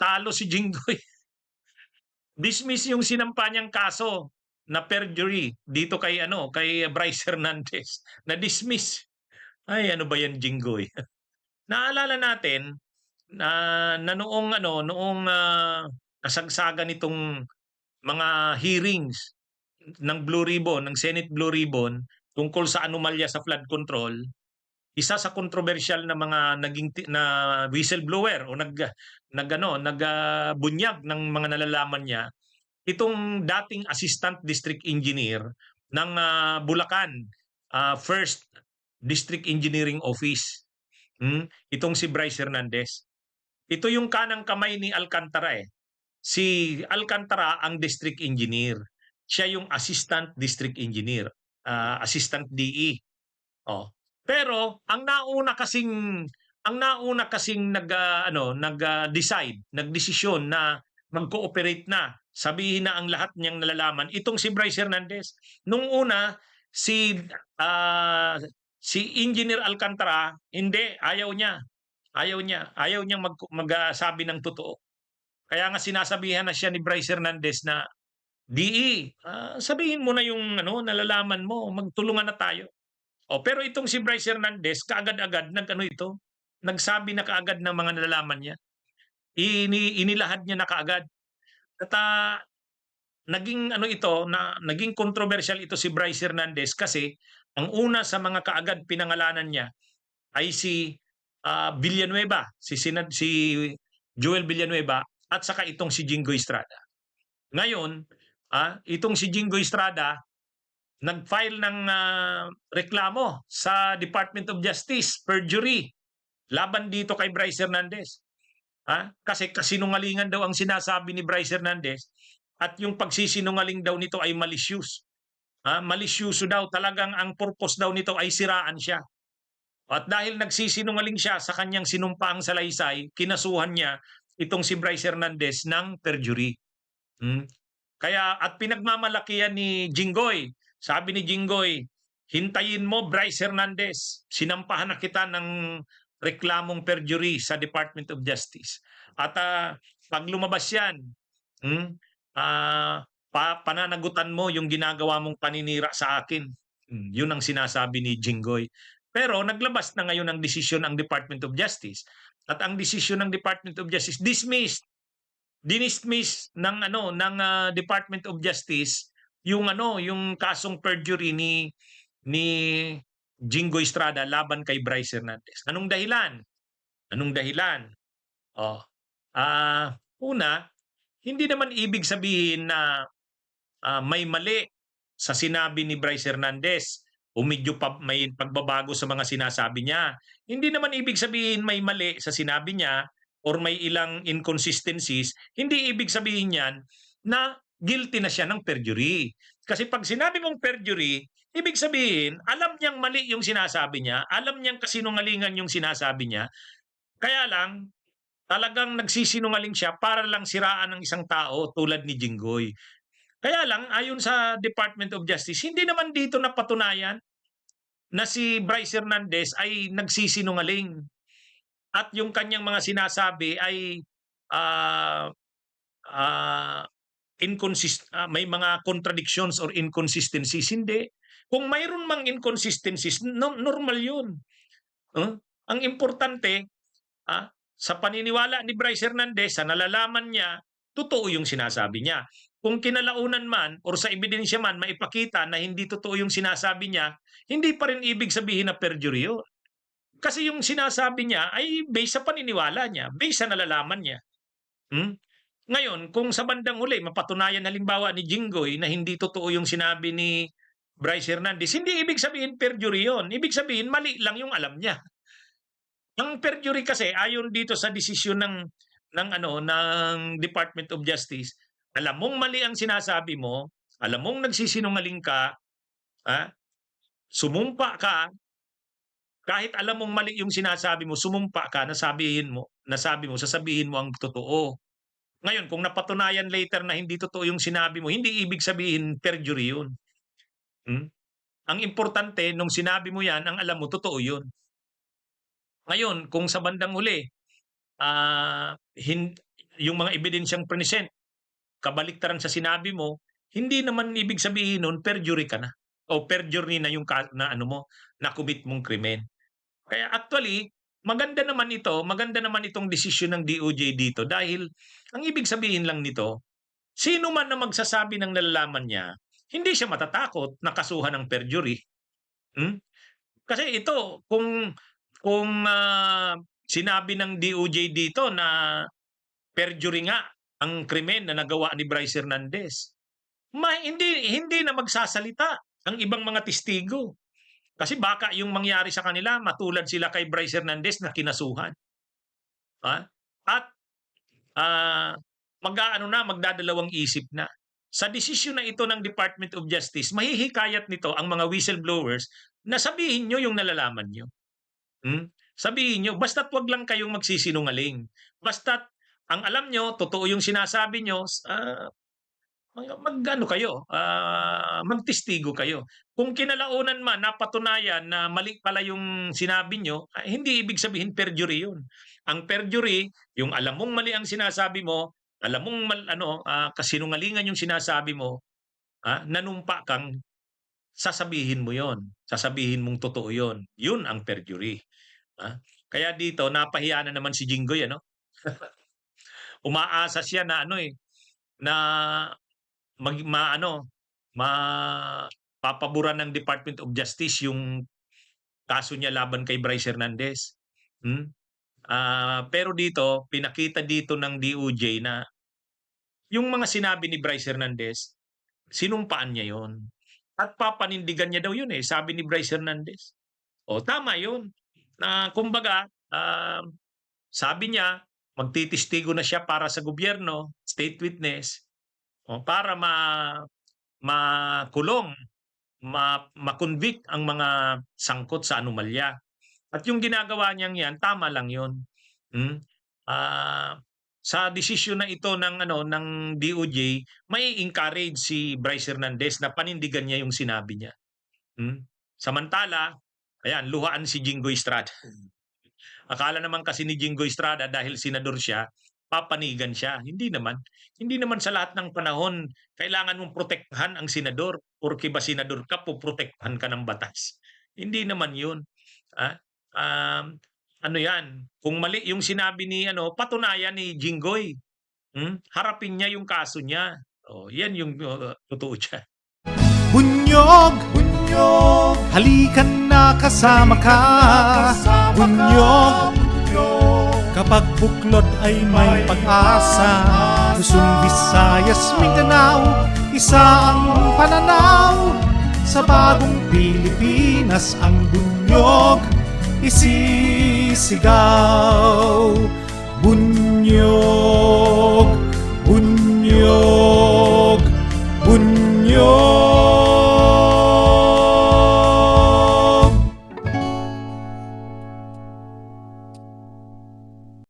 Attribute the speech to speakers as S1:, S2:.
S1: talo si Jinggoy. Dismiss yung sinampa niyang kaso na perjury dito kay ano, kay Bryce Hernandez. Na-dismiss. Ay, ano ba yan, Jinggoy? Naalala natin na noong ano, noong kasagsagan nitong mga hearings ng Blue Ribbon, ng Senate Blue Ribbon tungkol sa anomalya sa flood control, isa sa controversial na mga na whistleblower o bunyag ng mga nalalaman niya, itong dating assistant district engineer ng Bulacan First District Engineering Office. Itong si Bryce Hernandez. Ito yung kanang kamay ni Alcantara eh. Si Alcantara ang district engineer. Siya yung assistant district engineer, assistant DE. Oh. Pero ang nauna kasing nagdesisyon na mag-cooperate na, sabihin na ang lahat niyang nalalaman, itong si Bryce Hernandez. Nung una si Engineer Alcantara, hindi, ayaw niya. Ayaw niyang magsabi ng totoo. Kaya nga sinasabihan na siya ni Bryce Hernandez na, DE, sabihin mo na yung nalalaman mo, magtulungan na tayo. Pero itong si Bryce Hernandez, kaagad-agad nagsabi na kaagad ng mga nalalaman niya. Inilahad niya na kaagad. At naging controversial ito si Bryce Hernandez kasi ang una sa mga kaagad pinangalanan niya ay si Villanueva, si Joel Villanueva at saka itong si Jinggoy Estrada. Ngayon, itong si Jinggoy Estrada nag-file ng reklamo sa Department of Justice, perjury, laban dito kay Bryce Hernandez. Kasi kasinungalingan daw ang sinasabi ni Bryce Hernandez at yung pagsisinungaling daw nito ay malicious. Malisyuso daw, talagang ang purpose daw nito ay siraan siya. At dahil nagsisinungaling siya sa kanyang sinumpaang salaysay, kinasuhan niya itong si Bryce Hernandez ng perjury. Kaya at pinagmamalakihan ni Jinggoy, sabi ni Jinggoy, hintayin mo Bryce Hernandez, sinampahan na kita ng reklamong perjury sa Department of Justice. At pag lumabas yan, pananagutan mo yung ginagawa mong paninira sa akin. Yun ang sinasabi ni Jinggoy. Pero naglabas na ngayon ang desisyon ng Department of Justice. At ang desisyon ng Department of Justice, dinismiss ng Department of Justice yung kasong perjury ni Jinggoy Estrada laban kay Bryce Hernandez. Anong dahilan? Una, hindi naman ibig sabihin na may mali sa sinabi ni Bryce Hernandez o medyo may pagbabago sa mga sinasabi niya. Hindi naman ibig sabihin may mali sa sinabi niya or may ilang inconsistencies. Hindi ibig sabihin yan na guilty na siya ng perjury. Kasi pag sinabi mong perjury, ibig sabihin, alam niyang mali yung sinasabi niya, alam niyang kasinungalingan yung sinasabi niya, kaya lang, talagang nagsisinungaling siya para lang siraan ng isang tao tulad ni Jinggoy. Kaya lang, ayon sa Department of Justice, hindi naman dito napatunayan na si Bryce Hernandez ay nagsisinungaling. At yung kanyang mga sinasabi ay may mga contradictions or inconsistencies. Hindi. Kung mayroon mang inconsistencies, normal yun. Ang importante, sa paniniwala ni Bryce Hernandez, sa nalalaman niya, totoo yung sinasabi niya. Kung kinalaunan man or sa ebidensya man maipakita na hindi totoo yung sinasabi niya, hindi pa rin ibig sabihin na perjury yun. Kasi yung sinasabi niya ay based sa paniniwala niya, based sa nalalaman niya. Ngayon, kung sa bandang huli, mapatunayan halimbawa ni Jinggoy na hindi totoo yung sinabi ni Bryce Hernandez, hindi ibig sabihin perjury yun. Ibig sabihin, mali lang yung alam niya. Ang perjury kasi, ayon dito sa desisyon ng Department of Justice, alam mong mali ang sinasabi mo, alam mong nagsisinungaling ka, sumumpa ka, kahit alam mong mali yung sinasabi mo, sumumpa ka, sasabihin mo ang totoo. Ngayon, kung napatunayan later na hindi totoo yung sinabi mo, hindi ibig sabihin perjury yun. Ang importante, nung sinabi mo yan, ang alam mo, totoo yun. Ngayon, kung sa bandang huli, yung mga ebidensyang present, kabaliktaran sa sinabi mo, hindi naman ibig sabihin nun perjury ka na o perjury na yung na ano mo, na commit mong krimen. Kaya actually, maganda naman itong desisyon ng DOJ dito dahil ang ibig sabihin lang nito, sino man na magsasabi ng nalalaman niya, hindi siya matatakot na kasuhan ng perjury. Hmm? Kasi ito, kung sinabi ng DOJ dito na perjury nga ang krimen na nagawa ni Bryce Hernandez, hindi na magsasalita ang ibang mga testigo. Kasi baka yung mangyari sa kanila, matulad sila kay Bryce Hernandez na kinasuhan. Ha? At ah, magdadalawang isip na. Sa desisyon na ito ng Department of Justice, mahihikayat nito ang mga whistleblowers na sabihin nyo yung nalalaman nyo. Sabihin nyo, basta't wag lang kayong magsisinungaling. Basta't ang alam nyo, totoo yung sinasabi nyo, mag-ano kayo, magtestigo kayo. Kung kinalaunan man napatunayan na mali pala yung sinabi nyo, hindi ibig sabihin perjury yun. Ang perjury, yung alam mong mali ang sinasabi mo, alam mong kasinungalingan yung sinasabi mo, nanumpa kang sasabihin mo yon, sasabihin mong totoo yon. Yun ang perjury. Kaya dito, napahiya na naman si Jinggoy, ano? Umaasa siya na na papaboran ng Department of Justice yung kaso niya laban kay Bryce Hernandez. Pero dito, pinakita dito ng DOJ na yung mga sinabi ni Bryce Hernandez, sinumpaan niya yon. At papanindigan niya daw yun sabi ni Bryce Hernandez. Tama yun. Kumbaga, sabi niya, magtitistigo na siya para sa gobyerno, state witness, para makulong, ma-convict ang mga sangkot sa anomalya. At yung ginagawa niyang yan, tama lang yun. Sa desisyon na ito ng DOJ, may encourage si Bryce Hernandez na panindigan niya yung sinabi niya. Samantala, ayan, luhaan si Jinggoy Estrada. Akala naman kasi ni Jinggoy Estrada dahil senador siya, papanigan siya. Hindi naman. Hindi naman sa lahat ng panahon kailangan mong protektahan ang senador. Porke ba senador ka, poprotektahan ka ng batas. Hindi naman yun. Ano yan? Kung mali yung sinabi ni patunayan ni Jinggoy. Harapin niya yung kaso niya. Yan yung totoo dyan.
S2: Bunyog, bunyog, halikan na kasama ka. Bunyog, kapag buklod ay may pag-asa. Luzon, Visayas, Mindanao, isa ang pananaw. Sa bagong Pilipinas ang bunyog isisigaw. Bunyog.